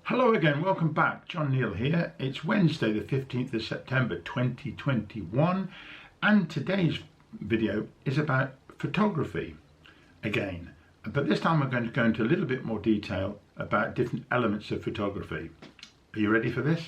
Hello again, welcome back. John Neal here. It's Wednesday the 15th of September 2021 and today's video is about photography again. But this time I'm going to go into a little bit more detail about different elements of photography. Are you ready for this?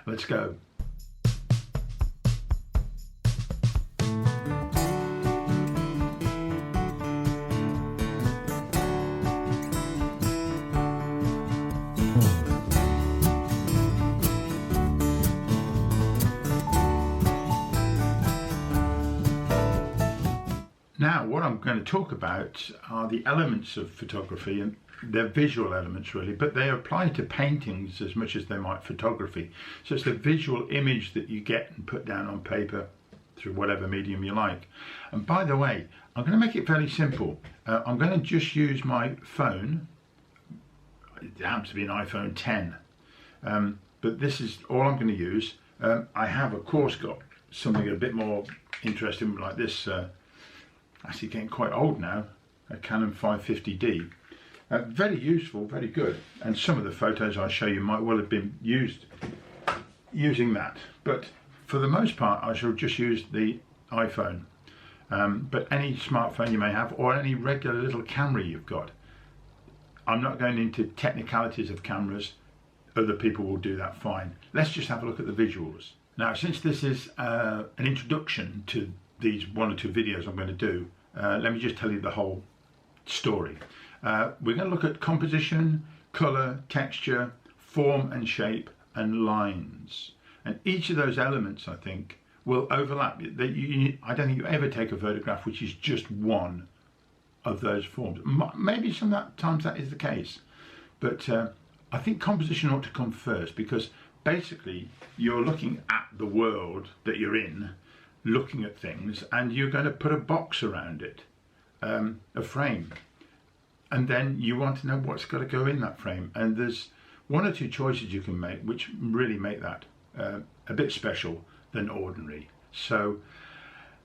Let's go. Now, what I'm going to talk about are the elements of photography, and they're visual elements really, but they apply to paintings as much as they might photography. So it's the visual image that you get and put down on paper through whatever medium you like. And by the way, I'm going to make it fairly simple. I'm going to just use my phone. It happens to be an iPhone 10, but this is all I'm going to use. I have, of course, got something a bit more interesting like this. Actually getting quite old now, a Canon 550D. Very useful, very good, and some of the photos I show you might well have been used using that, but for the most part I shall just use the iPhone, but any smartphone you may have or any regular little camera you've got. I'm not going into technicalities of cameras, other people will do that fine. Let's just have a look at the visuals. Now, since this is an introduction to these one or two videos I'm going to do, let me just tell you the whole story. We're going to look at composition, colour, texture, form and shape and lines, and each of those elements I think will overlap. I don't think you ever take a photograph which is just one of those forms. Maybe sometimes that is the case, but I think composition ought to come first, because basically you're looking at the world that you're in, looking at things, and you're going to put a box around it, a frame, and then you want to know what's got to go in that frame, and there's one or two choices you can make which really make that a bit special than ordinary. So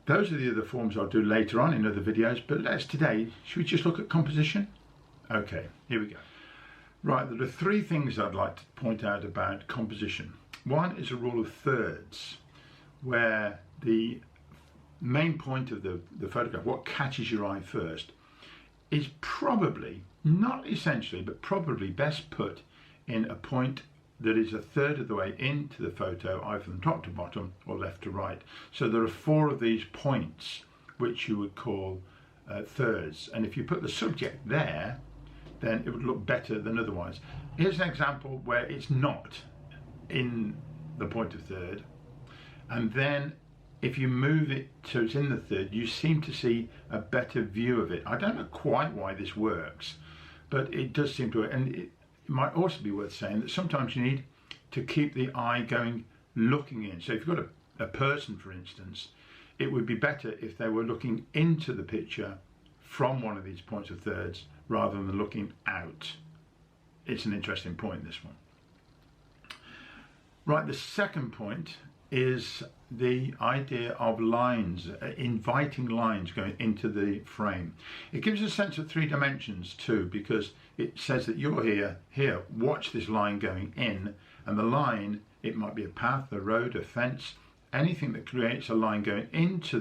those are the other forms I'll do later on in other videos, but today, should we just look at composition? Okay, here we go. Right, there are three things I'd like to point out about composition. One is a rule of thirds, where the main point of the photograph, what catches your eye first, is probably, not essentially, but probably best put in a point that is a third of the way into the photo, either from top to bottom or left to right. So there are four of these points which you would call thirds, and if you put the subject there, then it would look better than otherwise. Here's an example where it's not in the point of third, and then if you move it so it's in the third, you seem to see a better view of it. I don't know quite why this works, but it does seem to work. And it might also be worth saying that sometimes you need to keep the eye going, looking in. So if you've got a person, for instance, it would be better if they were looking into the picture from one of these points of thirds rather than looking out. It's an interesting point, this one. Right, the second point is the idea of lines, inviting lines going into the frame. It gives a sense of three dimensions too, because it says that you're here, watch this line going in, and the line, it might be a path, a road, a fence, anything that creates a line going into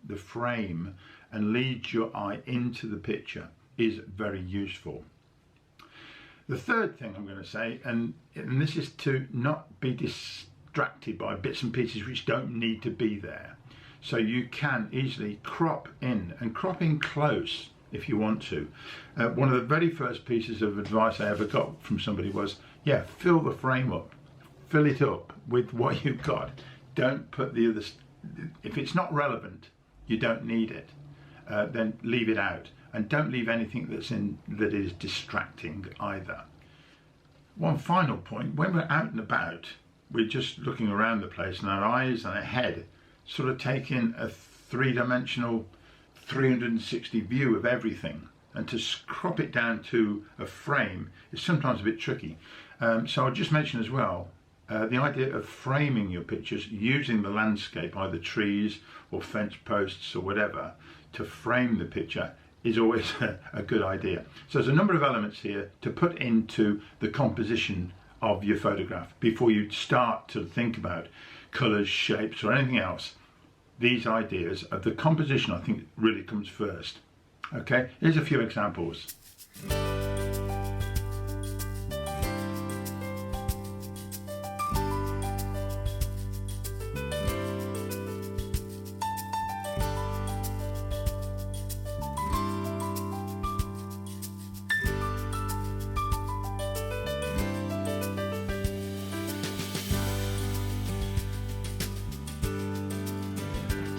the frame and leads your eye into the picture is very useful. The third thing I'm going to say, and this is to not be distracted by bits and pieces which don't need to be there. So you can easily crop in, and crop in close if you want to. One of the very first pieces of advice I ever got from somebody was, yeah, fill the frame up, fill it up with what you've got. Don't put the others, if it's not relevant, you don't need it, then leave it out. And don't leave anything that is distracting either. One final point, when we're out and about, we're just looking around the place, and our eyes and our head sort of take in a three-dimensional 360 view of everything, and to crop it down to a frame is sometimes a bit tricky. So I'll just mention as well, the idea of framing your pictures using the landscape, either trees or fence posts or whatever, to frame the picture is always a good idea. So there's a number of elements here to put into the composition of your photograph before you start to think about colours, shapes or anything else. These ideas of the composition, I think, really comes first. Okay, here's a few examples.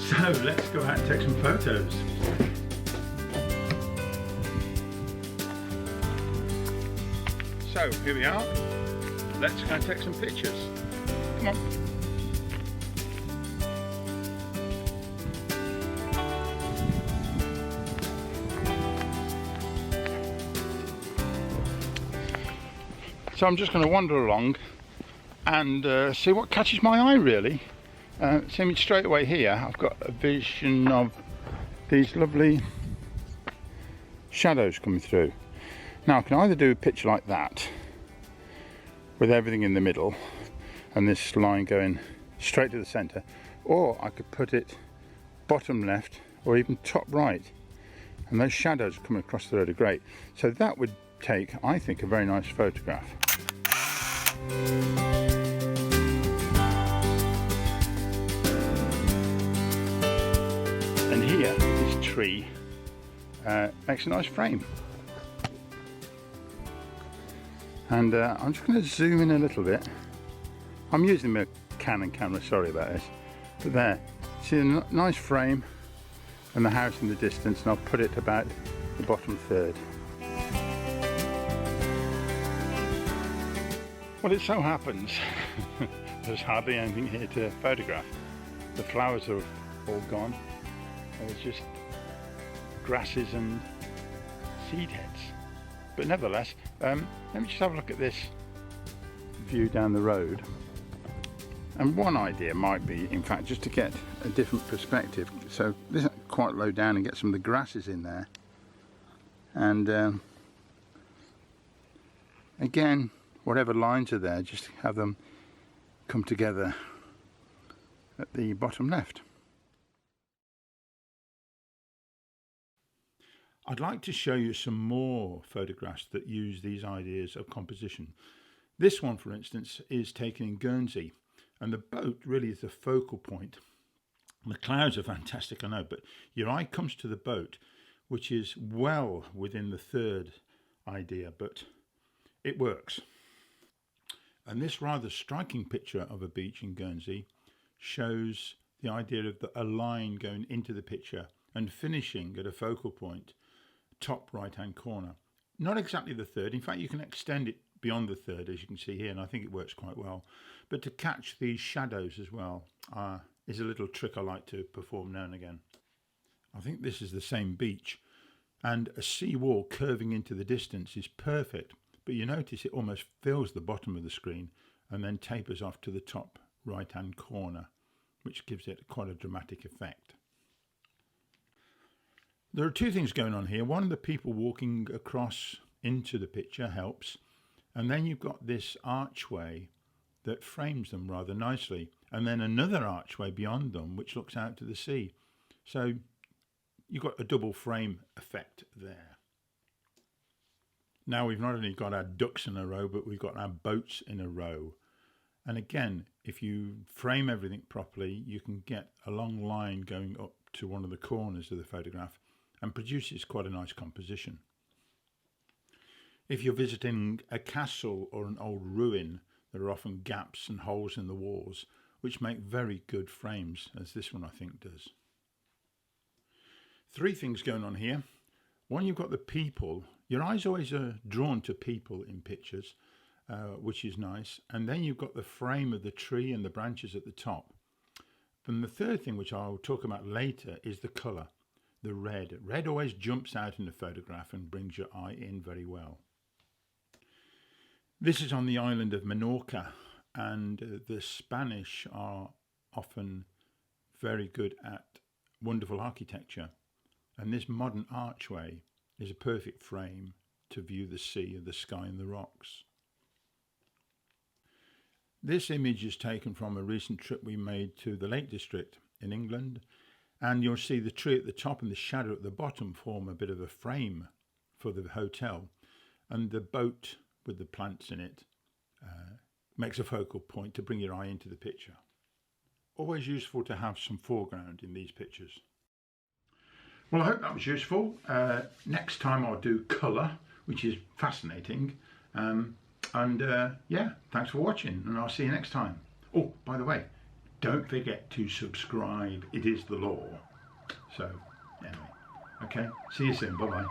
So let's go out and take some photos. So here we are. Let's go and take some pictures. Come on. So I'm just going to wander along and see what catches my eye really. See, straight away here I've got a vision of these lovely shadows coming through. Now I can either do a picture like that with everything in the middle and this line going straight to the centre, or I could put it bottom left or even top right, and those shadows coming across the road are great. So that would take, I think, a very nice photograph. And here, this tree makes a nice frame. And I'm just going to zoom in a little bit. I'm using my Canon camera, sorry about this. But there, see a nice frame and the house in the distance, and I'll put it about the bottom third. Well, it so happens there's hardly anything here to photograph. The flowers are all gone. There's just grasses and seed heads. But nevertheless, let me just have a look at this view down the road. And one idea might be, in fact, just to get a different perspective. So this is quite low down and get some of the grasses in there. And again, whatever lines are there, just have them come together at the bottom left. I'd like to show you some more photographs that use these ideas of composition. This one, for instance, is taken in Guernsey, and the boat really is the focal point. The clouds are fantastic, I know, but your eye comes to the boat, which is well within the third idea, but it works. And this rather striking picture of a beach in Guernsey shows the idea of a line going into the picture and finishing at a focal point, top right hand corner. Not exactly the third, in fact you can extend it beyond the third, as you can see here, and I think it works quite well. But to catch these shadows as well is a little trick I like to perform now and again. I think this is the same beach, and a sea wall curving into the distance is perfect, but you notice it almost fills the bottom of the screen and then tapers off to the top right hand corner, which gives it quite a dramatic effect. There are two things going on here. One of the people walking across into the picture helps, and then you've got this archway that frames them rather nicely, and then another archway beyond them which looks out to the sea. So you've got a double frame effect there. Now we've not only got our ducks in a row, but we've got our boats in a row. And again, if you frame everything properly, you can get a long line going up to one of the corners of the photograph and produces quite a nice composition. If you're visiting a castle or an old ruin, there are often gaps and holes in the walls which make very good frames, as this one I think does. Three things going on here. One, you've got the people. Your eyes always are drawn to people in pictures, which is nice. And then you've got the frame of the tree and the branches at the top. Then the third thing, which I'll talk about later, is the colour. The red. Red always jumps out in the photograph and brings your eye in very well. This is on the island of Menorca, and the Spanish are often very good at wonderful architecture. And this modern archway is a perfect frame to view the sea, the sky and the rocks. This image is taken from a recent trip we made to the Lake District in England, and you'll see the tree at the top and the shadow at the bottom form a bit of a frame for the hotel, and the boat with the plants in it makes a focal point to bring your eye into the picture. Always useful to have some foreground in these pictures. Well, I hope that was useful. Next time I'll do colour, which is fascinating. Yeah, thanks for watching, and I'll see you next time. Oh, by the way, don't forget to subscribe. It is the law. So, anyway, okay, see you soon. Bye-bye.